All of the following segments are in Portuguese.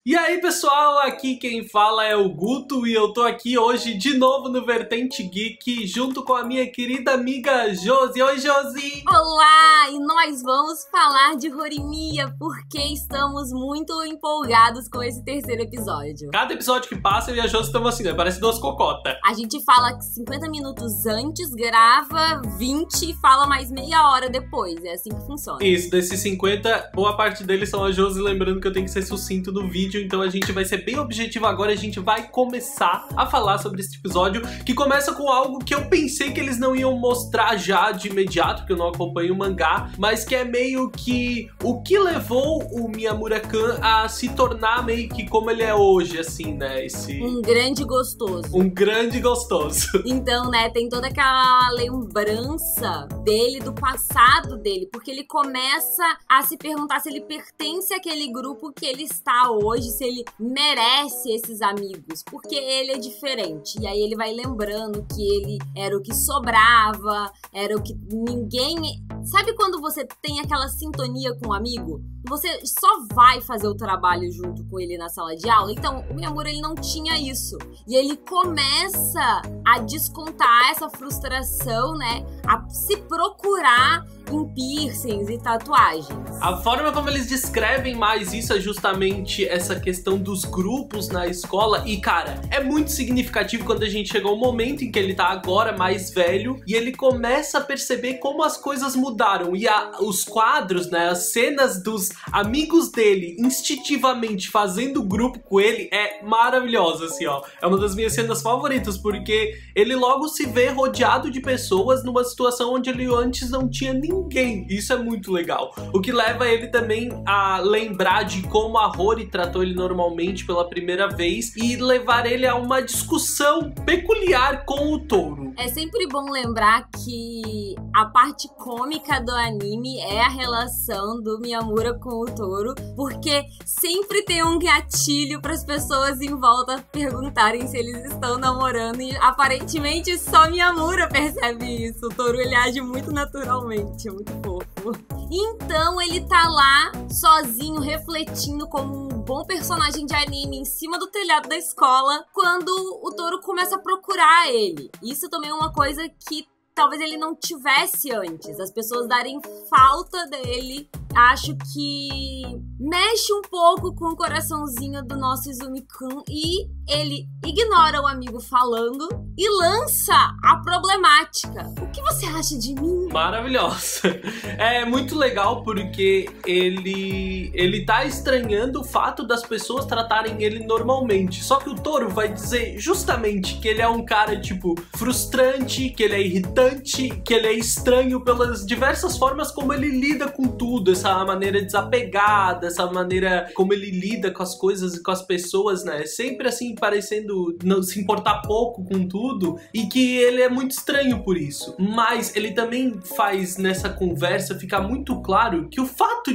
E aí pessoal, aqui quem fala é o Guto e eu tô aqui hoje de novo no Vertente Geek junto com a minha querida amiga Josi. Oi Josi! Olá! E nós vamos falar de Horimiya porque estamos muito empolgados com esse terceiro episódio. Cada episódio que passa eu e a Josi estamos assim, né? Parece duas cocotas. A gente fala 50 minutos antes, grava 20 e fala mais meia hora depois. É assim que funciona. Isso, desses 50, boa parte deles são a Josi, lembrando que eu tenho que ser sucinto no vídeo. Então a gente vai ser bem objetivo agora, a gente vai começar a falar sobre esse episódio, que começa com algo que eu pensei que eles não iam mostrar já de imediato, porque eu não acompanho o mangá, mas que é meio que o que levou o Miyamura-kun a se tornar meio que como ele é hoje, assim, né? Um grande gostoso. Um grande gostoso. Então, né, tem toda aquela lembrança dele, do passado dele, porque ele começa a se perguntar se ele pertence àquele grupo que ele está hoje, se ele merece esses amigos, porque ele é diferente. E aí ele vai lembrando que ele era o que sobrava, era o que ninguém... Sabe quando você tem aquela sintonia com um amigo? Você só vai fazer o trabalho junto com ele na sala de aula? Então, o Miyamura, ele não tinha isso. E ele começa a descontar essa frustração, né? A se procurar em piercings e tatuagens. A forma como eles descrevem mais isso é justamente essa questão dos grupos na escola. E, cara, é muito significativo quando a gente chega ao momento em que ele tá agora mais velho e ele começa a perceber como as coisas mudaram. E os quadros, né, as cenas dos amigos dele instintivamente fazendo grupo com ele é maravilhosa, assim, ó. É uma das minhas cenas favoritas, porque ele logo se vê rodeado de pessoas numa situação onde ele antes não tinha ninguém. Isso é muito legal. O que leva ele também a lembrar de como a Hori tratou ele normalmente pela primeira vez e levar ele a uma discussão peculiar com o Touro. É sempre bom lembrar que a parte cômica do anime é a relação do Miyamura com o Touro, porque sempre tem um gatilho para as pessoas em volta perguntarem se eles estão namorando e aparentemente só Miyamura percebe isso. O Touro, ele age muito naturalmente, é muito fofo. Então ele tá lá sozinho, refletindo como um bom personagem de anime em cima do telhado da escola, quando o Touro começa a procurar ele. Isso também é uma coisa que talvez ele não tivesse antes, as pessoas darem falta dele. Acho que mexe um pouco com o coraçãozinho do nosso Izumi-kun e ele ignora o amigo falando e lança a problemática. O que você acha de mim? Maravilhosa. É muito legal porque ele tá estranhando o fato das pessoas tratarem ele normalmente. Só que o Touro vai dizer justamente que ele é um cara, tipo, frustrante, que ele é irritante, que ele é estranho pelas diversas formas como ele lida com tudo, essa maneira desapegada, essa maneira como ele lida com as coisas e com as pessoas, né? Sempre assim, parecendo não se importar pouco com tudo, e que ele é muito estranho por isso. Mas ele também faz nessa conversa ficar muito claro que o fato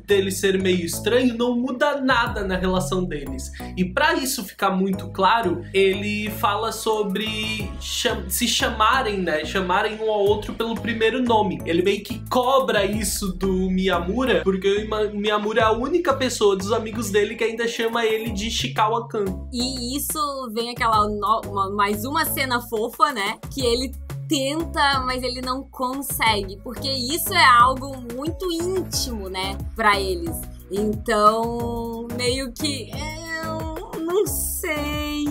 dele ser meio estranho não muda nada na relação deles. E pra isso ficar muito claro, ele fala sobre se chamarem, né? Chamarem um ao outro pelo primeiro nome. Ele meio que cobra isso do Miyamura, porque o Miyamura é a única pessoa dos amigos dele que ainda chama ele de Ishikawa-kun. E isso vem aquela mais uma cena fofa, né? Que ele tenta, mas ele não consegue, porque isso é algo muito íntimo, né, pra eles. Então, meio que eu não sei.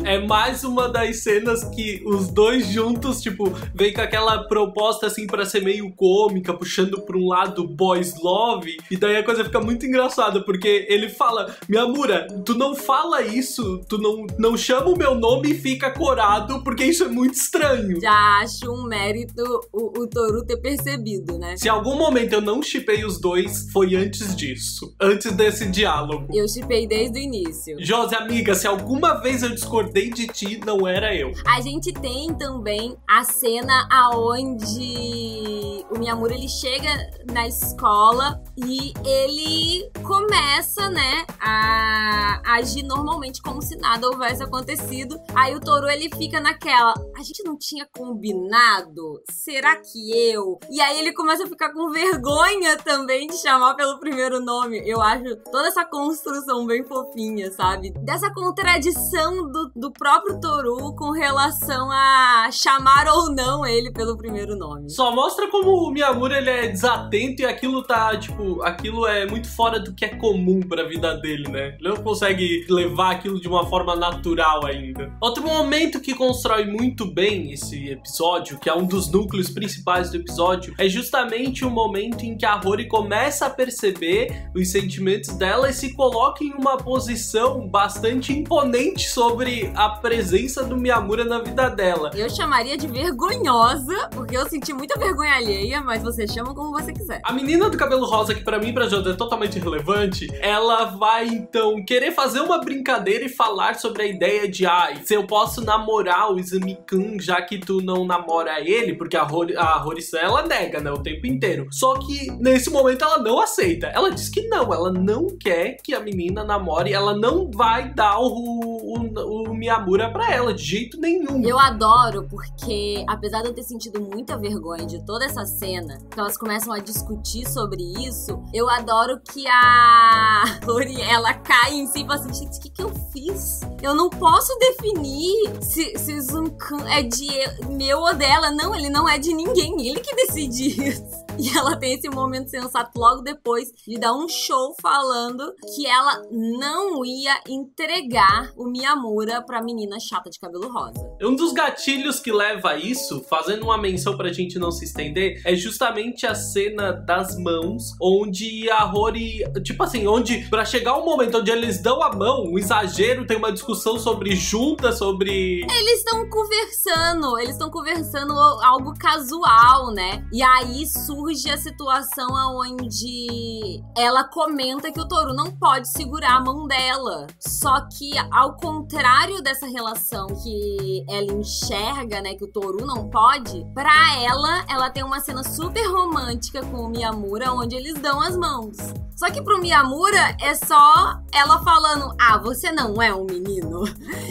É mais uma das cenas que os dois juntos, tipo, vem com aquela proposta assim pra ser meio cômica, puxando pra um lado boys love, e daí a coisa fica muito engraçada, porque ele fala: Miyamura, tu não fala isso, tu não chama o meu nome e fica corado, porque isso é muito estranho. Já acho um mérito o Toru ter percebido, né? Se em algum momento eu não shippei os dois, foi antes disso, antes desse diálogo. Eu shippei desde o início. Josi, amiga, se alguma vez eu discordei gostei de ti, não era eu. A gente tem também a cena aonde o Miyamura, ele chega na escola e ele começa, né, a agir normalmente como se nada houvesse acontecido. Aí o Toru, ele fica naquela, a gente não tinha combinado? Será que eu? E aí ele começa a ficar com vergonha também de chamar pelo primeiro nome. Eu acho toda essa construção bem fofinha, sabe? Dessa contradição do próprio Toru com relação a chamar ou não ele pelo primeiro nome. Só mostra como o Miyamura, ele é desatento e aquilo tá, tipo, aquilo é muito fora do que é comum pra vida dele, né? Ele não consegue levar aquilo de uma forma natural ainda. Outro momento que constrói muito bem esse episódio, que é um dos núcleos principais do episódio, é justamente o momento em que a Rory começa a perceber os sentimentos dela e se coloca em uma posição bastante imponente sobre a presença do Miyamura na vida dela. Eu chamaria de vergonhosa, porque eu senti muita vergonha alheia, mas você chama como você quiser. A menina do cabelo rosa, que pra mim e pra Jota é totalmente irrelevante, ela vai então querer fazer uma brincadeira e falar sobre a ideia de se eu posso namorar o Izumi-kun, já que tu não namora ele, porque a Rory-san, ela nega, né, o tempo inteiro. Só que nesse momento ela não aceita. Ela diz que não, ela não quer que a menina namore, ela não vai dar o Miyamura pra ela, de jeito nenhum. Eu adoro porque, apesar de eu ter sentido muita vergonha de toda essa cena, que elas começam a discutir sobre isso, eu adoro que a Rory, ela cai em si e fala assim, gente, o que eu fiz? Eu não posso definir se Izumi-kun é de meu ou dela. Não, ele não é de ninguém, ele que decide isso. E ela tem esse momento sensato logo depois de dar um show falando que ela não ia entregar o Miyamura pra menina chata de cabelo rosa. Um dos gatilhos que leva a isso, fazendo uma menção pra gente não se estender, é justamente a cena das mãos, onde a Rory, tipo assim, onde pra chegar um momento onde eles dão a mão, um exagero, tem uma discussão sobre junta, sobre... Eles estão conversando algo casual, né? E aí surge a situação onde ela comenta que o Toru não pode segurar a mão dela. Só que, ao contrário dessa relação que ela enxerga, né, que o Toru não pode, pra ela tem uma cena super romântica com o Miyamura, onde eles dão as mãos. Só que pro Miyamura é só ela falando, você não é um menino.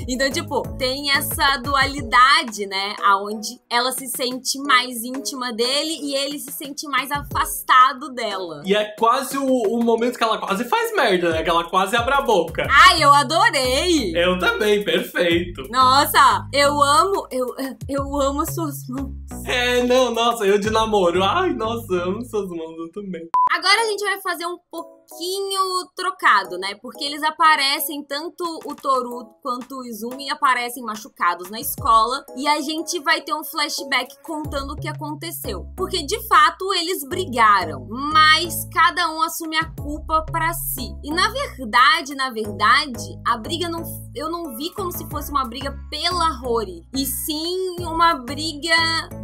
Então, tipo, tem essa dualidade, né, aonde ela se sente mais íntima dele e ele se sente mais afastado dela. E é quase o momento que ela quase faz merda, né, que ela quase abre a boca. Ai, eu adorei! Eu também, perfeito. Nossa, eu amo as suas mãos. Nossa, eu de namoro. Ai, nossa, eu amo suas mãos, eu também. Agora a gente vai fazer um pouquinho trocado, né? Porque eles aparecem, tanto o Toru quanto o Izumi aparecem machucados na escola. E a gente vai ter um flashback contando o que aconteceu. Porque, de fato, eles brigaram. Mas cada um assume a culpa pra si. E, na verdade, a briga eu não vi como se fosse uma briga pela Rory. E sim uma briga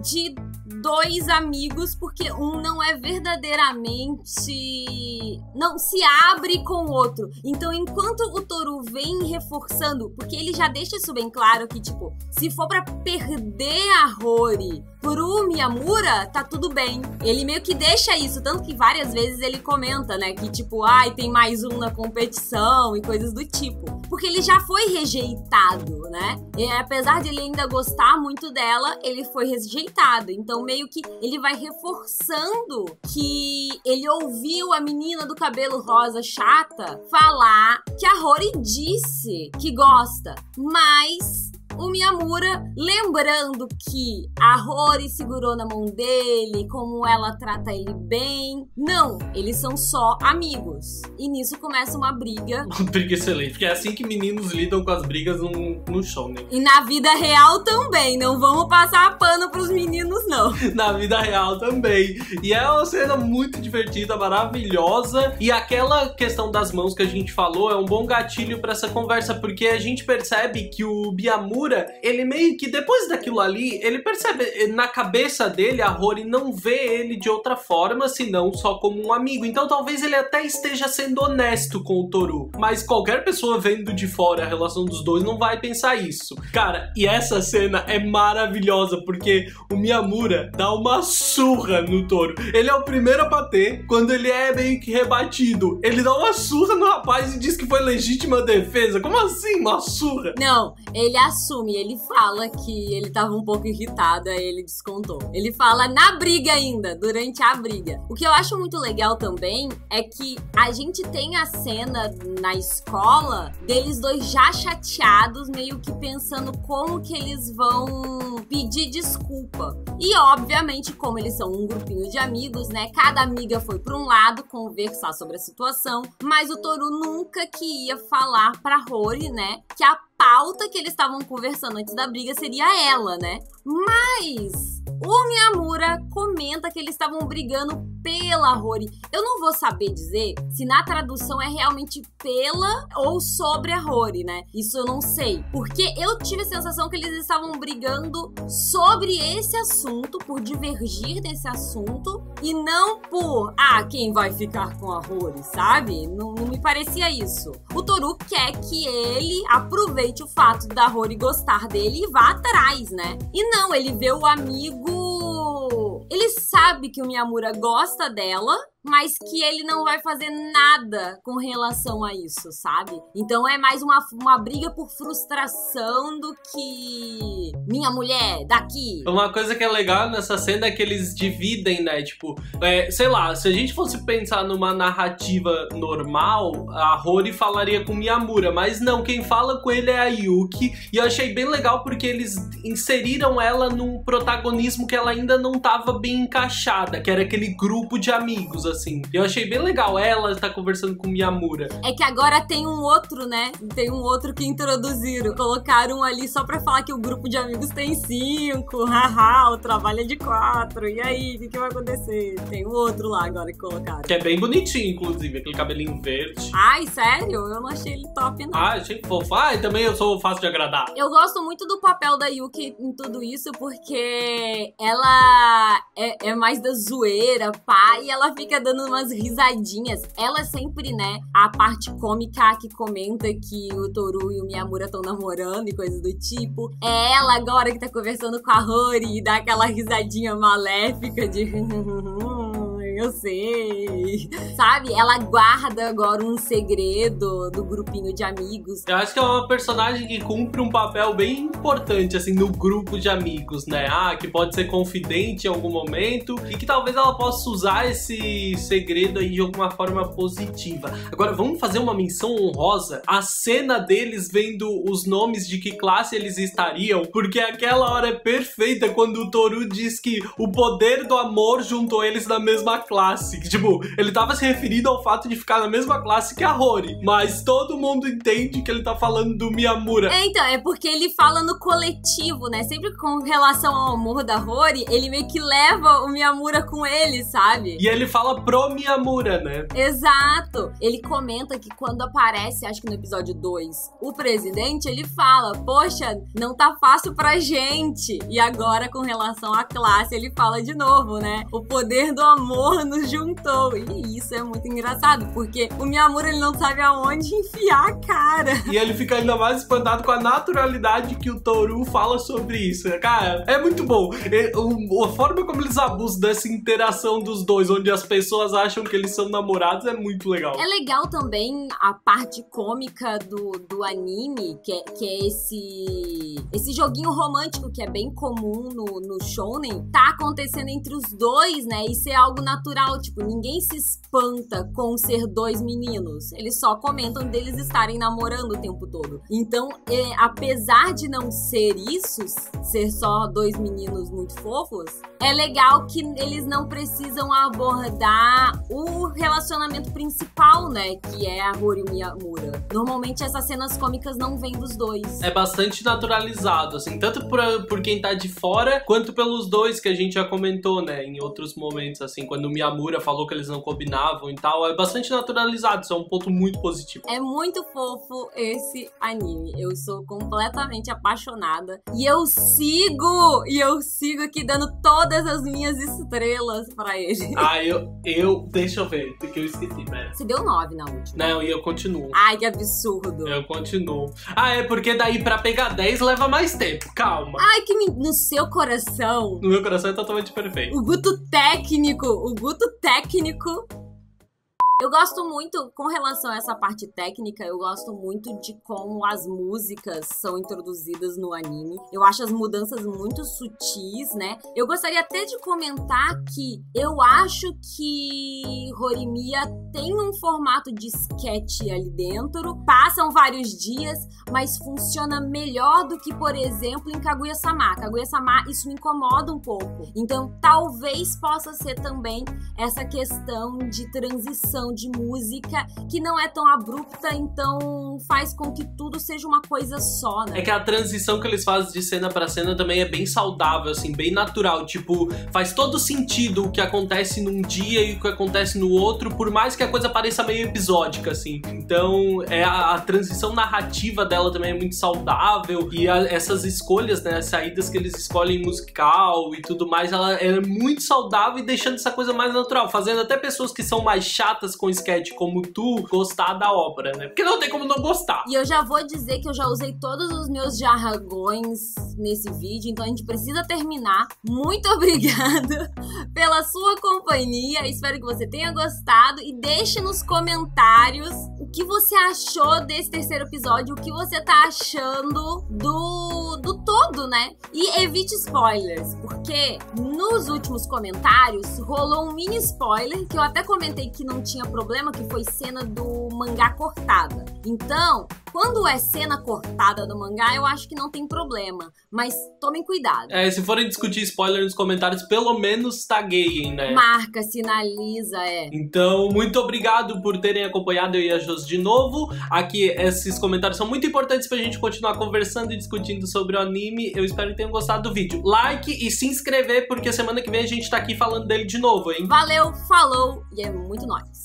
de dois amigos, porque um não é verdadeiramente... não se abre com o outro. Então, enquanto o Toru vem reforçando, porque ele já deixa isso bem claro que, tipo, se for pra perder a Rory pro Miyamura, tá tudo bem. Ele meio que deixa isso, tanto que várias vezes ele comenta, né, que tipo, tem mais um na competição e coisas do tipo. Porque ele já foi rejeitado, né? E apesar de ele ainda gostar muito dela, ele foi rejeitado. Então, meio que ele vai reforçando que ele ouviu a menina do cabelo rosa chata falar que a Rory disse que gosta, mas o Miyamura, lembrando que a Rory segurou na mão dele, como ela trata ele bem. Não, eles são só amigos. E nisso começa uma briga. Uma briga excelente, porque é assim que meninos lidam com as brigas no show, né? E na vida real também, não vamos passar pano pros meninos, não. Na vida real também. E é uma cena muito divertida, maravilhosa. E aquela questão das mãos que a gente falou é um bom gatilho pra essa conversa, porque a gente percebe que o Miyamura Miyamura, ele meio que depois daquilo ali, ele percebe, na cabeça dele, a Rory não vê ele de outra forma, senão só como um amigo. Então talvez ele até esteja sendo honesto com o Toru, mas qualquer pessoa vendo de fora a relação dos dois não vai pensar isso. Cara, e essa cena é maravilhosa, porque o Miyamura dá uma surra no Toru. Ele é o primeiro a bater, quando ele é meio que rebatido. Ele dá uma surra no rapaz e diz que foi legítima defesa. Como assim, uma surra? Não, ele assume, ele fala que ele tava um pouco irritado, aí ele descontou. Ele fala na briga ainda, durante a briga. O que eu acho muito legal também é que a gente tem a cena na escola deles dois já chateados, meio que pensando como que eles vão pedir desculpa. E obviamente, como eles são um grupinho de amigos, né, cada amiga foi pra um lado conversar sobre a situação, mas o Toru nunca que ia falar pra Rory, né, que a pauta que eles estavam conversando antes da briga seria ela, né? Mas o Miyamura comenta que eles estavam brigando pela Rory. Eu não vou saber dizer se na tradução é realmente pela ou sobre a Rory, né? Isso eu não sei. Porque eu tive a sensação que eles estavam brigando sobre esse assunto, por divergir desse assunto, e não por, quem vai ficar com a Rory, sabe? Não me parecia isso. O Toru quer que ele aproveite o fato da Rory gostar dele e vá atrás, né? E não, ele vê o amigo... Ele sabe que o Miyamura gosta dela, mas que ele não vai fazer nada com relação a isso, sabe? Então é mais uma briga por frustração do que minha mulher, daqui. Uma coisa que é legal nessa cena é que eles dividem, né? Tipo, sei lá, se a gente fosse pensar numa narrativa normal, a Rory falaria com Miyamura, mas não, quem fala com ele é a Yuki, e eu achei bem legal porque eles inseriram ela num protagonismo que ela ainda não tava bem encaixada, que era aquele grupo de amigos, assim. Eu achei bem legal ela tá conversando com Miyamura. É que agora tem um outro, né? Tem um outro que introduziram. Colocaram ali só pra falar que o grupo de amigos tem 5. Haha, o trabalho é de 4. E aí, o que vai acontecer? Tem um outro lá agora que colocaram. Que é bem bonitinho, inclusive. Aquele cabelinho verde. Ai, sério? Eu não achei ele top, não. Achei fofo. E também eu sou fácil de agradar. Eu gosto muito do papel da Yuki em tudo isso, porque ela é mais da zoeira, pá, e ela fica dando umas risadinhas. Ela sempre, né, a parte cômica que comenta que o Toru e o Miyamura estão namorando e coisas do tipo. É ela agora que tá conversando com a Rory e dá aquela risadinha maléfica de... eu sei. Sabe? Ela guarda agora um segredo do grupinho de amigos. Eu acho que é uma personagem que cumpre um papel bem importante, assim, no grupo de amigos, né? Que pode ser confidente em algum momento e que talvez ela possa usar esse segredo aí de alguma forma positiva. Agora, vamos fazer uma menção honrosa? A cena deles vendo os nomes de que classe eles estariam, porque aquela hora é perfeita quando o Toru diz que o poder do amor juntou eles na mesma classe. Tipo, ele tava se referindo ao fato de ficar na mesma classe que a Rory, mas todo mundo entende que ele tá falando do Miyamura. Então, é porque ele fala no coletivo, né? Sempre com relação ao amor da Rory, ele meio que leva o Miyamura com ele, sabe? E ele fala pro Miyamura, né? Exato. Ele comenta que quando aparece, acho que no episódio 2, o presidente, ele fala, poxa, não tá fácil pra gente. E agora, com relação à classe, ele fala de novo, né? O poder do amor nos juntou. E isso é muito engraçado, porque o Miyamura, ele não sabe aonde enfiar a cara. E ele fica ainda mais espantado com a naturalidade que o Toru fala sobre isso. Cara, é muito bom. A forma como eles abusam dessa interação dos dois, onde as pessoas acham que eles são namorados, é muito legal. É legal também a parte cômica do anime, que é esse joguinho romântico que é bem comum no shounen, tá acontecendo entre os dois, né? Isso é algo natural, tipo, ninguém se espanta com ser dois meninos. Eles só comentam deles estarem namorando o tempo todo. Então, apesar de não ser isso, ser só dois meninos muito fofos, é legal que eles não precisam abordar o relacionamento principal, né? Que é a Rory e o Miyamura. Normalmente essas cenas cômicas não vêm dos dois. É bastante naturalizado, assim, tanto por quem tá de fora, quanto pelos dois que a gente já comentou, né? Em outros momentos, assim, quando o Miyamura falou que eles não combinavam e tal. É bastante naturalizado, isso é um ponto muito positivo. É muito fofo esse anime. Eu sou completamente apaixonada. E eu sigo aqui dando todas as minhas estrelas pra ele. Deixa eu ver, porque eu esqueci, pera. Você deu 9 na última. Não, e eu continuo. Ai, que absurdo. Eu continuo. É porque daí pra pegar 10 leva mais tempo, calma. Ai, no seu coração. No meu coração é totalmente perfeito. O Guto técnico. Eu gosto muito, com relação a essa parte técnica, eu gosto muito de como as músicas são introduzidas no anime. Eu acho as mudanças muito sutis, né? Eu gostaria até de comentar que eu acho que Horimiya tem um formato de sketch ali dentro. Passam vários dias, mas funciona melhor do que, por exemplo, em Kaguya-sama. Kaguya-sama, isso me incomoda um pouco. Então, talvez possa ser também essa questão de transição de música que não é tão abrupta, então faz com que tudo seja uma coisa só, né? É que a transição que eles fazem de cena pra cena também é bem saudável, assim, bem natural. Tipo, faz todo sentido o que acontece num dia e o que acontece no outro, por mais que a coisa pareça meio episódica, assim. Então, a transição narrativa dela também é muito saudável e essas escolhas, né, as saídas que eles escolhem musical e tudo mais, ela é muito saudável e deixando essa coisa mais natural, fazendo até pessoas que são mais chatas com sketch como tu gostar da obra, né? Porque não tem como não gostar. E eu já vou dizer que eu já usei todos os meus jargões nesse vídeo, então a gente precisa terminar. Muito obrigada pela sua companhia, espero que você tenha gostado e deixe nos comentários o que você achou desse terceiro episódio, o que você tá achando do todo, né? E evite spoilers, porque nos últimos comentários rolou um mini spoiler que eu até comentei que não tinha problema, que foi cena do mangá cortada. Então, quando é cena cortada do mangá, eu acho que não tem problema, mas tomem cuidado. Se forem discutir spoiler nos comentários, pelo menos tagueiem, né? Marca, sinaliza, Então, muito obrigado por terem acompanhado eu e a Jos de novo. Aqui, esses comentários são muito importantes pra gente continuar conversando e discutindo sobre o anime. Eu espero que tenham gostado do vídeo. Like e se inscrever, porque semana que vem a gente tá aqui falando dele de novo, hein? Valeu, falou e é muito nóis.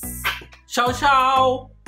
Tchau, tchau!